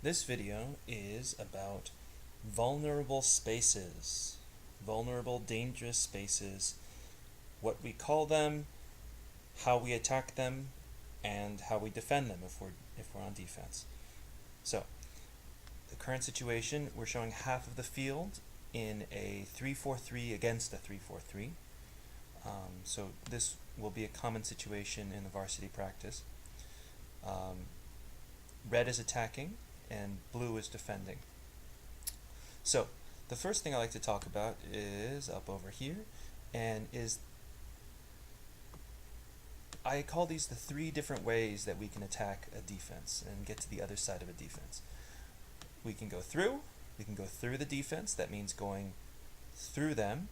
This video is about vulnerable spaces, vulnerable dangerous spaces, what we call them, how we attack them, and how we defend them if we're on defense. So, the current situation, we're showing half of the field in a 3-4-3 against a 3-4-3. So this will be a common situation in the varsity practice. Red is attacking and blue is defending. So the first thing I like to talk about is up over here, and is I call these the three different ways that we can attack a defense and get to the other side of a defense. We can go through the defense, that means going through them.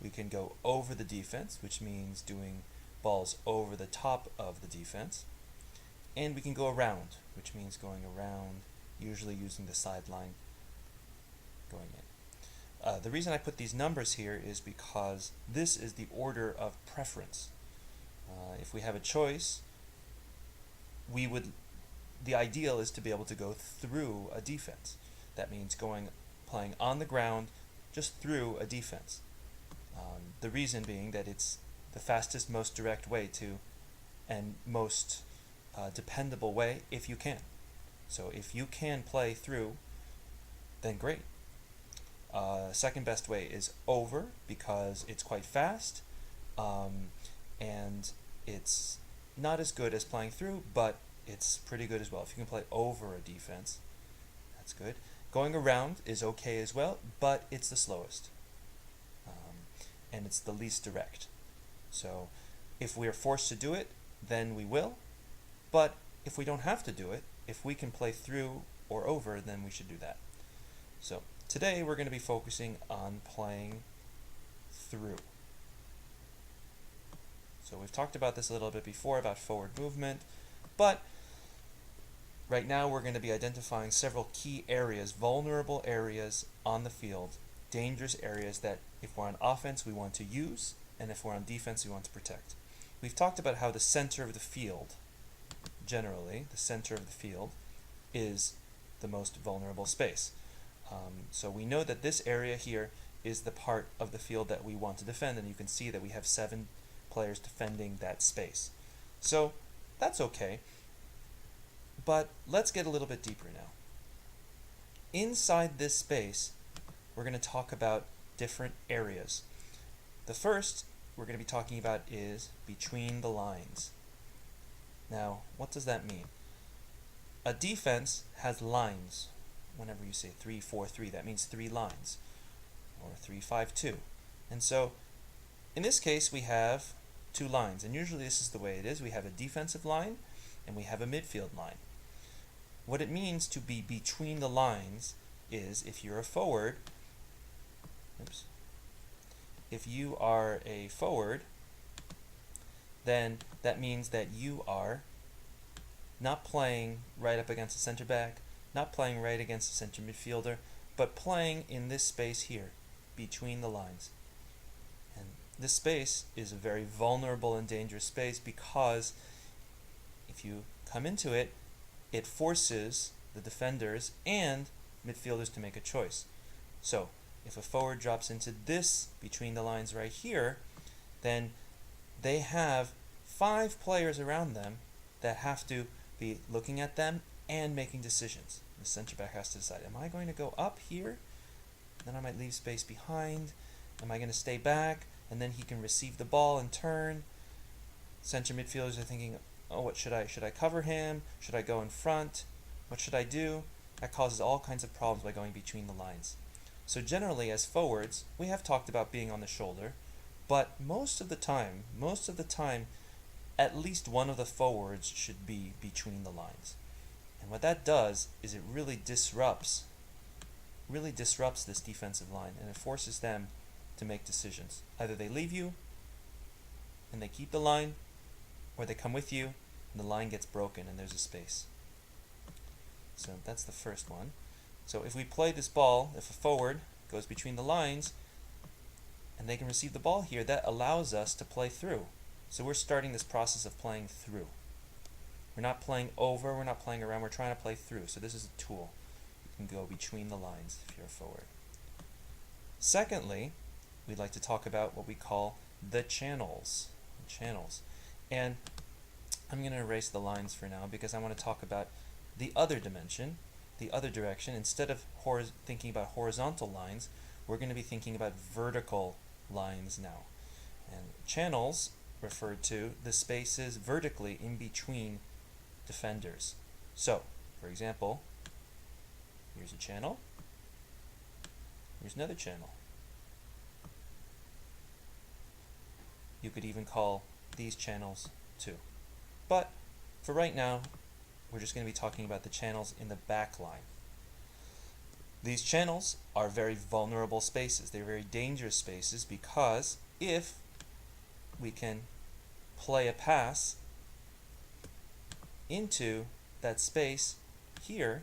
We can go over the defense, which means doing balls over the top of the defense. And we can go around, which means going around, usually using the sideline going in. The reason I put these numbers here is because this is the order of preference. If we have a choice, the ideal is to be able to go through a defense. That means playing on the ground just through a defense. The reason being that it's the fastest, most direct way to, and most dependable way if you can. So if you can play through, then great. Second best way is over, because it's quite fast, and it's not as good as playing through, but it's pretty good as well. If you can play over a defense, that's good. Going around is okay as well, but it's the slowest, and it's the least direct. So if we are forced to do it, then we will, but if we don't have to do it, if we can play through or over, then we should do that. So today we're going to be focusing on playing through. So we've talked about this a little bit before, about forward movement, but right now we're going to be identifying several key areas, vulnerable areas on the field, dangerous areas that if we're on offense we want to use, and if we're on defense we want to protect. We've talked about how the center of the field, generally, the center of the field is the most vulnerable space. So we know that this area here is the part of the field that we want to defend, and you can see that we have 7 players defending that space. So that's okay, but let's get a little bit deeper now. Inside this space, we're going to talk about different areas. The first we're going to be talking about is between the lines. Now, what does that mean? A defense has lines. Whenever you say 3-4-3, that means 3 lines, or 3-5-2. And so, in this case, we have 2 lines, and usually this is the way it is. We have a defensive line, and we have a midfield line. What it means to be between the lines is if you're a forward, if you are a forward, then that means that you are not playing right up against the center back, not playing right against the center midfielder, but playing in this space here, between the lines. And this space is a very vulnerable and dangerous space, because if you come into it, it forces the defenders and midfielders to make a choice. So if a forward drops into this between the lines right here, then they have 5 players around them that have to be looking at them and making decisions. The center back has to decide, am I going to go up here? Then I might leave space behind. Am I going to stay back? And then he can receive the ball and turn. Center midfielders are thinking, oh, what should I cover him? Should I go in front? What should I do? That causes all kinds of problems by going between the lines. So generally, as forwards, we have talked about being on the shoulder, but most of the time, at least one of the forwards should be between the lines. And what that does is it really disrupts this defensive line, and it forces them to make decisions. Either they leave you and they keep the line, or they come with you and the line gets broken and there's a space. So that's the first one. So if we play this ball, if a forward goes between the lines and they can receive the ball here, that allows us to play through. So we're starting this process of playing through. We're not playing over, we're not playing around, we're trying to play through. So this is a tool. can go between the lines if you're a forward. Secondly, we'd like to talk about what we call the channels. And I'm going to erase the lines for now because I want to talk about the other dimension, the other direction. Instead of thinking about horizontal lines, we're going to be thinking about vertical lines now. And channels refer to the spaces vertically in between defenders. So, for example, here's a channel, here's another channel. You could even call these channels too. But for right now, we're just going to be talking about the channels in the back line. These channels are very vulnerable spaces. They're very dangerous spaces because if we can play a pass into that space here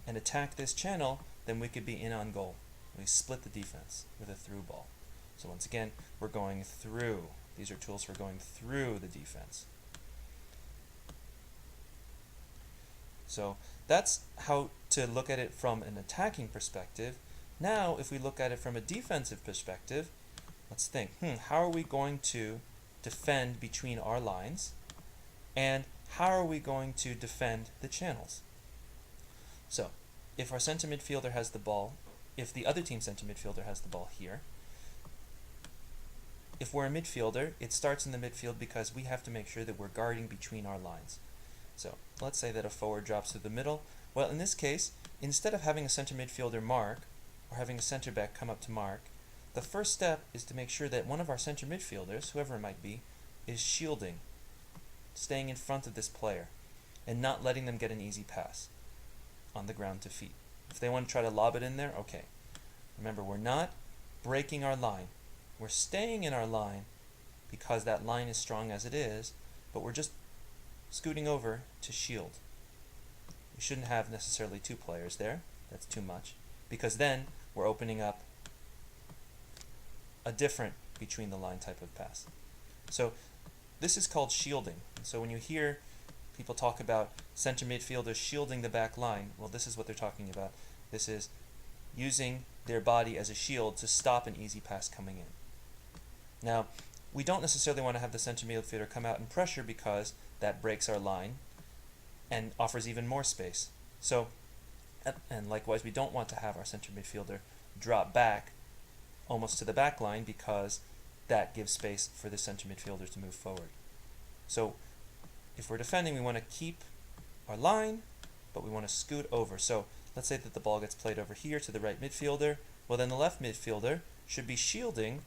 and attack this channel, then we could be in on goal. We split the defense with a through ball. So once again, we're going through. These are tools for going through the defense. So that's how to look at it from an attacking perspective. Now, if we look at it from a defensive perspective, let's think, how are we going to defend between our lines? And how are we going to defend the channels? So, if our center midfielder has the ball, if the other team center midfielder has the ball here, if we're a midfielder, it starts in the midfield because we have to make sure that we're guarding between our lines. So, let's say that a forward drops through the middle. Well, in this case, instead of having a center midfielder mark, or having a center back come up to mark, the first step is to make sure that one of our center midfielders, whoever it might be, is shielding, staying in front of this player, and not letting them get an easy pass on the ground to feet. If they want to try to lob it in there, okay. Remember, we're not breaking our line. We're staying in our line because that line is strong as it is, but we're just scooting over to shield. We shouldn't have necessarily two players there. That's too much, because then we're opening up a different between the line type of pass. So this is called shielding. So when you hear people talk about center midfielders shielding the back line, well, this is what they're talking about. This is using their body as a shield to stop an easy pass coming in. Now, we don't necessarily want to have the center midfielder come out and pressure because that breaks our line and offers even more space. So, and likewise, we don't want to have our center midfielder drop back almost to the back line because that gives space for the center midfielders to move forward. So, if we're defending, we want to keep our line, but we want to scoot over. So, let's say that the ball gets played over here to the right midfielder. Well, then the left midfielder should be shielding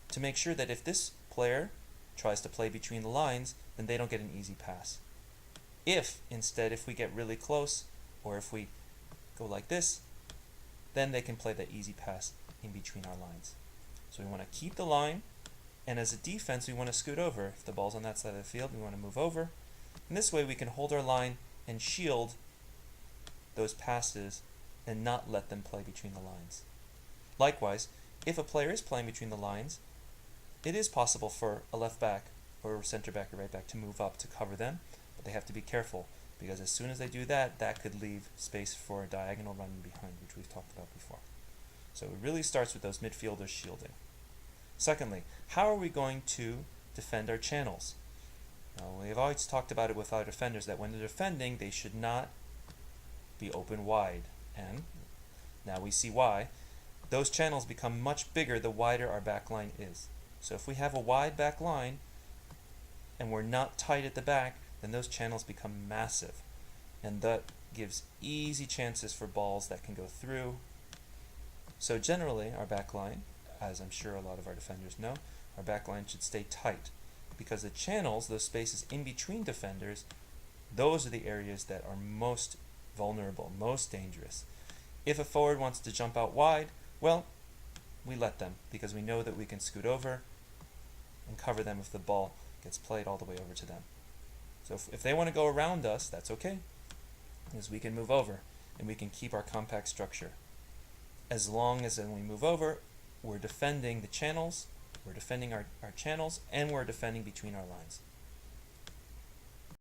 to make sure that if this player tries to play between the lines, then they don't get an easy pass. If we get really close, or if we go like this, then they can play that easy pass in between our lines. So we want to keep the line, and as a defense, we want to scoot over. If the ball's on that side of the field, we want to move over. And this way we can hold our line and shield those passes and not let them play between the lines. Likewise, if a player is playing between the lines, it is possible for a left back or center back or right back to move up to cover them, but they have to be careful because as soon as they do that, that could leave space for a diagonal running behind, which we've talked about before. So it really starts with those midfielders shielding. Secondly, how are we going to defend our channels? Now, we've always talked about it with our defenders that when they're defending, they should not be open wide. And now we see why. Those channels become much bigger the wider our back line is. So if we have a wide back line and we're not tight at the back, then those channels become massive. And that gives easy chances for balls that can go through. So generally, our back line, as I'm sure a lot of our defenders know, our back line should stay tight because the channels, those spaces in between defenders, those are the areas that are most vulnerable, most dangerous. If a forward wants to jump out wide, well, we let them because we know that we can scoot over and cover them if the ball gets played all the way over to them. So if they want to go around us, that's okay, because we can move over and we can keep our compact structure. As long as when we move over, we're defending the channels, we're defending our channels, and we're defending between our lines.